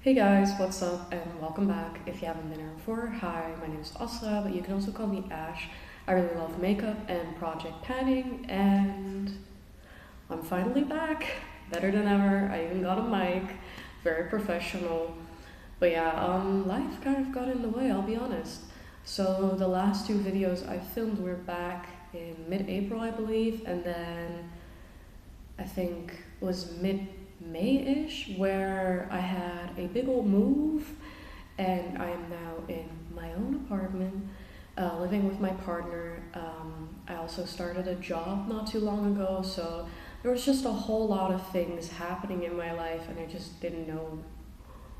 Hey guys, what's up and welcome back. If you haven't been here before, hi, my name is Asra, but you can also call me Ash. I really love makeup and project panning, and I'm finally back. Better than ever. I even got a mic, very professional. But yeah, life kind of got in the way, I'll be honest. So the last two videos I filmed were back in mid-April, I believe, and then I think it was mid-May-ish where I had a big old move, and I am now in my own apartment, living with my partner. I also started a job not too long ago, so there was just a whole lot of things happening in my life, and I just didn't know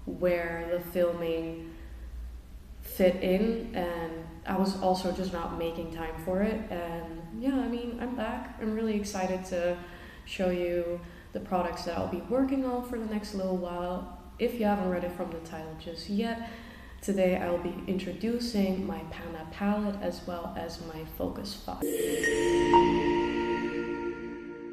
where the filming fit in, and I was also just not making time for it. And yeah, I mean, I'm back. I'm really excited to show you the products that I'll be working on for the next little while. If you haven't read it from the title just yet, today I'll be introducing my Panda palette as well as my Focus 5.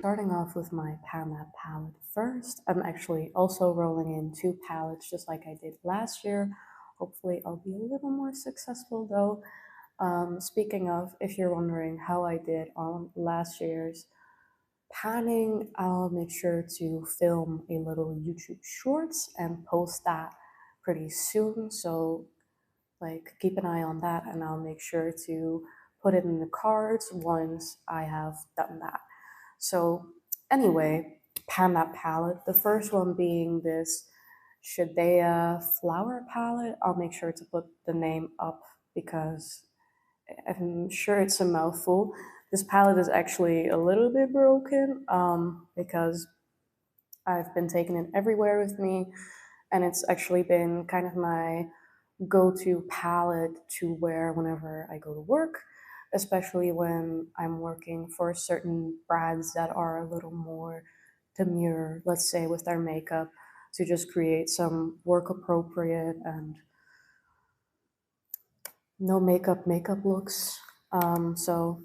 Starting off with my Panda palette first, I'm actually also rolling in two palettes just like I did last year. Hopefully I'll be a little more successful though. Speaking of, if you're wondering how I did on last year's panning, I'll make sure to film a little YouTube shorts and post that pretty soon. So like keep an eye on that, and I'll make sure to put it in the cards once I have done that. So anyway, pan that palette. The first one being this shedella flower palette. I'll make sure to put the name up because I'm sure it's a mouthful. This palette is actually a little bit broken because I've been taking it everywhere with me, and it's actually been kind of my go-to palette to wear whenever I go to work, especially when I'm working for certain brands that are a little more demure, let's say, with their makeup, to just create some work appropriate and no makeup looks. So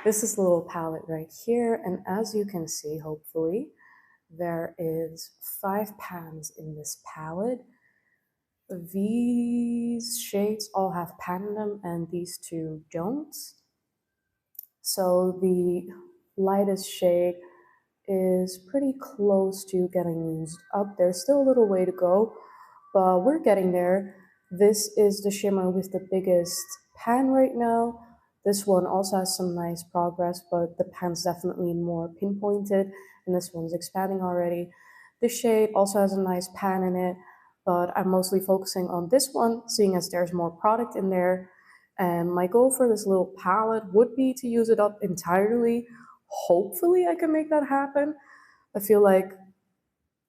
this is the little palette right here, and as you can see, hopefully, there is 5 pans in this palette. These shades all have pan in them and these two don't. So the lightest shade is pretty close to getting used up. There's still a little way to go, but we're getting there. This is the shimmer with the biggest pan right now. This one also has some nice progress, but the pan's definitely more pinpointed, and this one's expanding already. This shade also has a nice pan in it, but I'm mostly focusing on this one, seeing as there's more product in there. And my goal for this little palette would be to use it up entirely. Hopefully I can make that happen. I feel like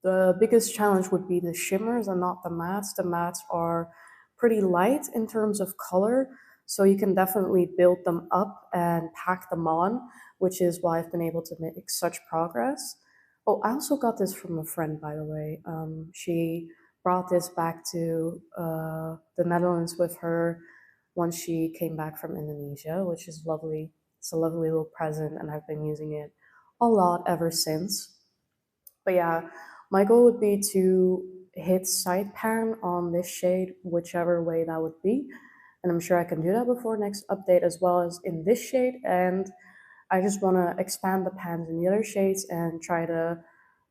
the biggest challenge would be the shimmers and not the mattes. The mattes are pretty light in terms of color, so you can definitely build them up and pack them on, which is why I've been able to make such progress. Oh, I also got this from a friend, by the way. She brought this back to the Netherlands with her once she came back from Indonesia, which is lovely. It's a lovely little present, and I've been using it a lot ever since. But yeah, my goal would be to hit side pan on this shade, whichever way that would be. And I'm sure I can do that before next update as well as in this shade. And I just want to expand the pans in the other shades and try to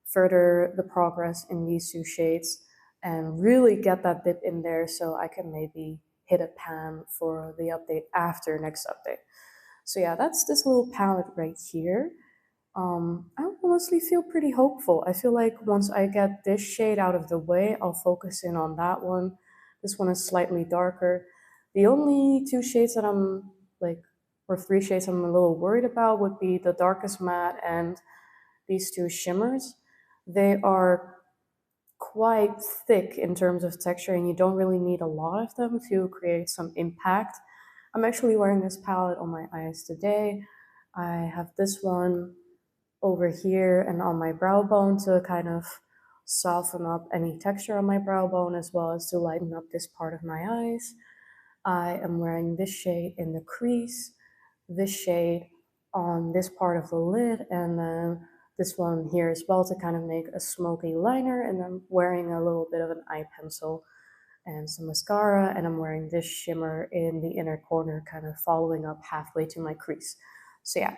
further the progress in these two shades and really get that dip in there so I can maybe hit a pan for the update after next update. So yeah, that's this little palette right here. I honestly feel pretty hopeful. I feel like once I get this shade out of the way, I'll focus in on that one. This one is slightly darker. The only two shades that I'm like, or three shades I'm a little worried about would be the darkest matte and these two shimmers. They are quite thick in terms of texture, and you don't really need a lot of them to create some impact. I'm actually wearing this palette on my eyes today. I have this one over here and on my brow bone to kind of soften up any texture on my brow bone, as well as to lighten up this part of my eyes. I am wearing this shade in the crease, this shade on this part of the lid, and then this one here as well to kind of make a smoky liner, and I'm wearing a little bit of an eye pencil and some mascara, and I'm wearing this shimmer in the inner corner, kind of following up halfway to my crease. So yeah,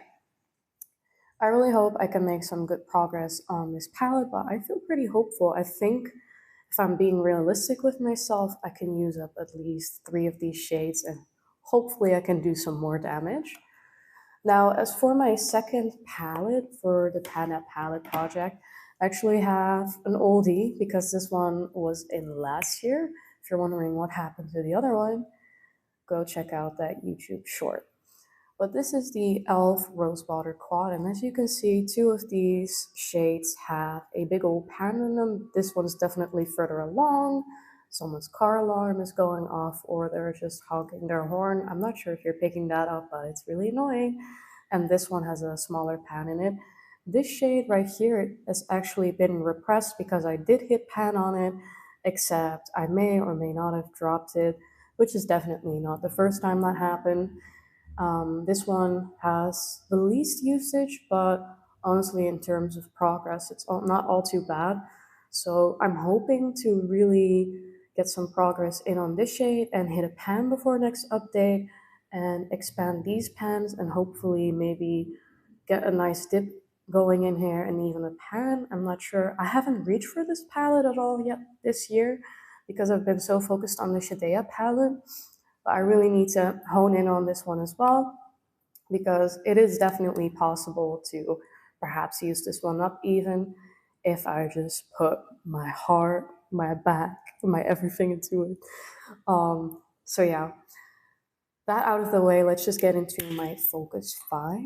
I really hope I can make some good progress on this palette, but I feel pretty hopeful. I think if I'm being realistic with myself, I can use up at least 3 of these shades, and hopefully I can do some more damage. Now, as for my second palette for the Pan palette project, I actually have an oldie because this one was in last year. If you're wondering what happened to the other one, go check out that YouTube short. But this is the e.l.f. Rose Water Quad, and as you can see, 2 of these shades have a big old pan in them. This one's definitely further along. Someone's car alarm is going off, or they're just honking their horn. I'm not sure if you're picking that up, but it's really annoying. And this one has a smaller pan in it. This shade right here has actually been repressed because I did hit pan on it, except I may or may not have dropped it, which is definitely not the first time that happened. This one has the least usage, but honestly, in terms of progress, it's not all too bad. So I'm hoping to really get some progress in on this shade and hit a pan before next update and expand these pans and hopefully maybe get a nice dip going in here and even a pan. I'm not sure. I haven't reached for this palette at all yet this year because I've been so focused on the Shedella palette. But I really need to hone in on this one as well because it is definitely possible to perhaps use this one up even if I just put my heart, my back, my everything into it. So yeah, that out of the way, let's just get into my focus 5.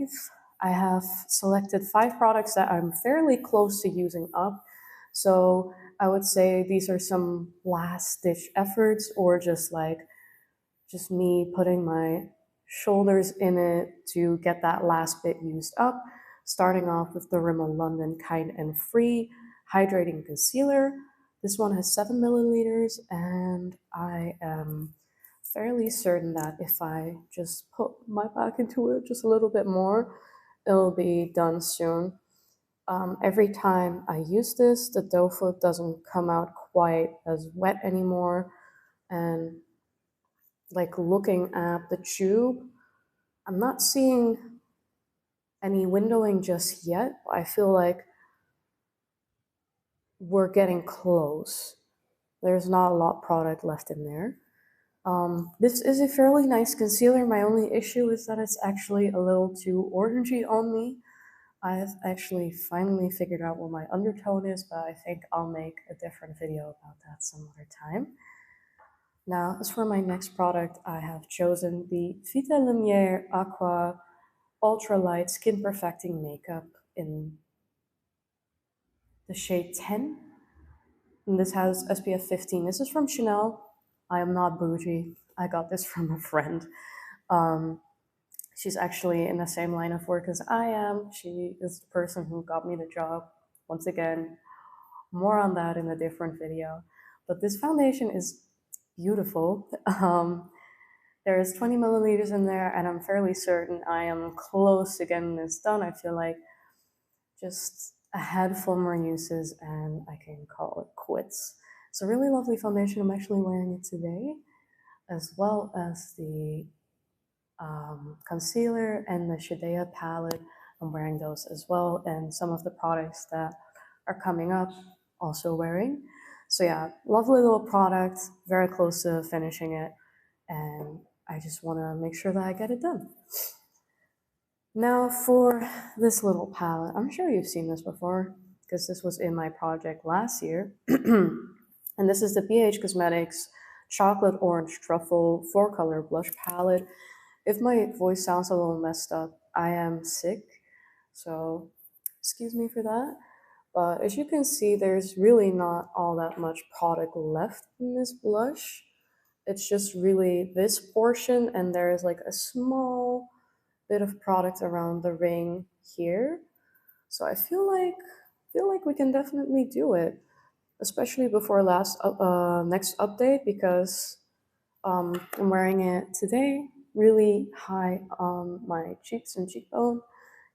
I have selected 5 products that I'm fairly close to using up. So I would say these are some last ditch efforts or just me putting my shoulders in it to get that last bit used up. Starting off with the Rimmel London Kind and Free Hydrating Concealer. This one has 7 milliliters, and I am fairly certain that if I just put my back into it just a little bit more, it'll be done soon. Every time I use this, the doe foot doesn't come out quite as wet anymore, and like looking at the tube, I'm not seeing any windowing just yet. I feel like we're getting close. There's not a lot product left in there. This is a fairly nice concealer. My only issue is that it's actually a little too orangey on me. I've actually finally figured out what my undertone is, but I think I'll make a different video about that some other time. Now, as for my next product, I have chosen the Vitalumiere Aqua Ultralight Skin Perfecting Makeup in the shade 10. And this has SPF 15. This is from Chanel. I am not bougie. I got this from a friend. She's actually in the same line of work as I am. She is the person who got me the job. Once again, more on that in a different video. But this foundation is beautiful. There is 20 milliliters in there, and I'm fairly certain I am close to getting this done. I feel like just a handful more uses and I can call it quits. It's a really lovely foundation. I'm actually wearing it today, as well as the concealer and the Shedella palette. I'm wearing those as well, and some of the products that are coming up also wearing. So yeah, lovely little product, very close to finishing it, and I just want to make sure that I get it done. Now for this little palette, I'm sure you've seen this before because this was in my project last year. And this is the BH Cosmetics Chocolate Orange Truffle 4-color blush palette. If my voice sounds a little messed up, I am sick, so excuse me for that. But as you can see, there's really not all that much product left in this blush. It's just really this portion, and there is like a small bit of product around the ring here. So I feel like we can definitely do it, especially before next update because I'm wearing it today, really high on my cheeks and cheekbone,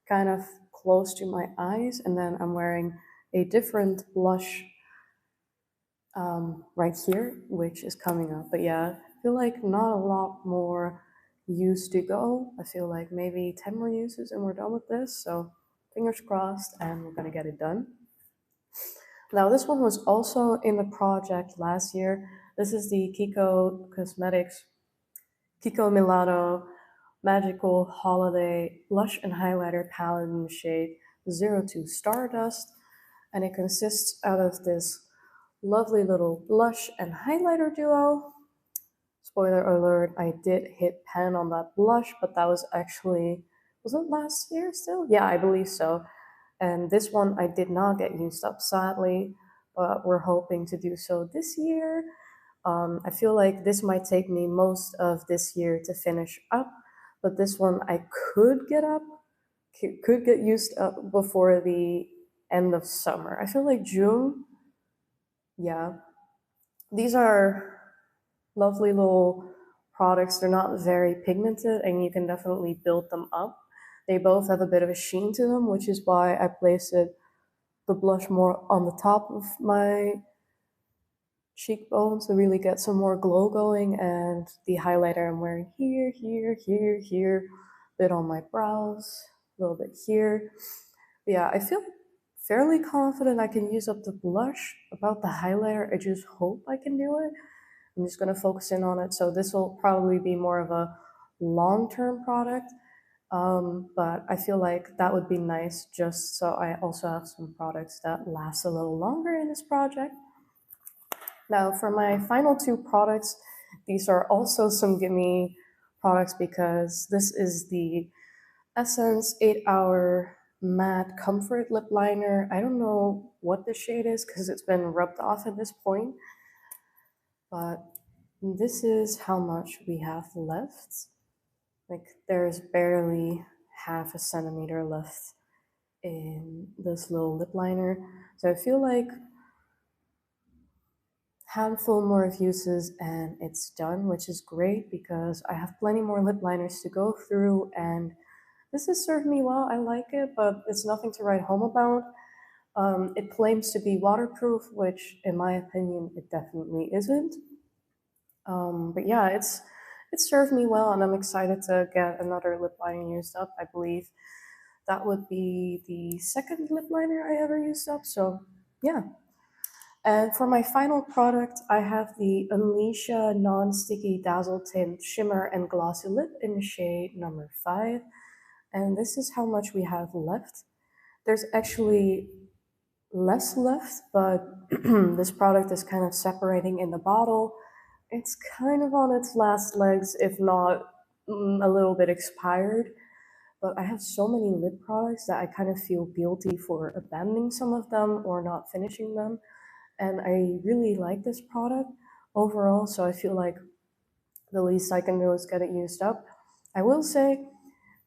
kind of close to my eyes, and then I'm wearing a different blush right here, which is coming up. But yeah, I feel like not a lot more use to go. I feel like maybe 10 more uses and we're done with this. So fingers crossed, and we're gonna get it done. Now this one was also in the project last year. This is the Kiko Cosmetics Kiko Milano Magical Holiday Blush and Highlighter Palette in the shade 02 Stardust, and it consists out of this lovely little blush and highlighter duo. Spoiler alert, I did hit pan on that blush, but that was actually, was it last year still? Yeah, I believe so. And this one I did not get used up, sadly, but we're hoping to do so this year. I feel like this might take me most of this year to finish up, but this one I could get used up before the end of summer. I feel like June, yeah. These are lovely little products. They're not very pigmented, and you can definitely build them up. They both have a bit of a sheen to them, which is why I placed the blush more on the top of my cheekbones to really get some more glow going, and the highlighter I'm wearing here, a bit on my brows, a little bit here. But yeah, I feel fairly confident I can use up the blush. About the highlighter, I just hope I can do it. I'm just going to focus in on it. So this will probably be more of a long-term product, but I feel like that would be nice just so I also have some products that last a little longer in this project. Now for my final two products, these are also some gimme products because this is the Essence 8-Hour Matte Comfort Lip Liner. I don't know what the shade is because it's been rubbed off at this point, but this is how much we have left. Like there's barely half a centimeter left in this little lip liner. So I feel like handful more of uses and it's done, which is great because I have plenty more lip liners to go through, and this has served me well. I like it, but it's nothing to write home about. It claims to be waterproof, which in my opinion, it definitely isn't. But yeah, it's served me well, and I'm excited to get another lip liner used up. I believe that would be the second lip liner I ever used up, so yeah. And for my final product, I have the Unleashia Non-Sticky Dazzle Tint Shimmer and Glossy Lip in the shade number 5. And this is how much we have left. There's actually less left, but this product is kind of separating in the bottle. It's kind of on its last legs, if not a little bit expired. But I have so many lip products that I kind of feel guilty for abandoning some of them or not finishing them. And I really like this product overall, so I feel like the least I can do is get it used up. I will say,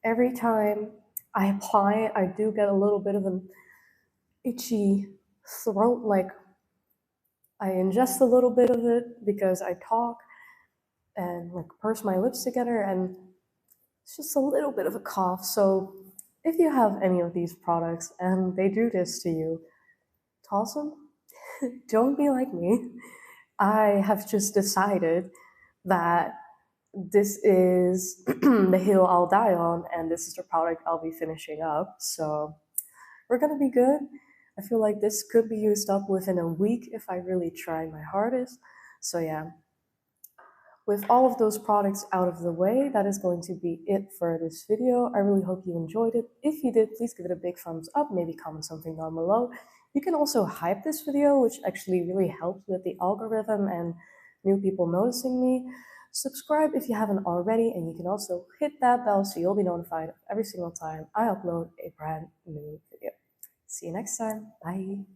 every time I apply it, I do get a little bit of an itchy throat, like I ingest a little bit of it because I talk and like purse my lips together, and it's just a little bit of a cough. So if you have any of these products and they do this to you, toss them. Don't be like me. I have just decided that this is the hill I'll die on, and this is the product I'll be finishing up. So we're gonna be good. I feel like this could be used up within a week if I really try my hardest. So yeah, with all of those products out of the way, that is going to be it for this video. I really hope you enjoyed it. If you did, please give it a big thumbs up, maybe comment something down below. You can also hype this video, which actually really helps with the algorithm and new people noticing me. Subscribe if you haven't already, and you can also hit that bell so you'll be notified every single time I upload a brand new video. See you next time. Bye.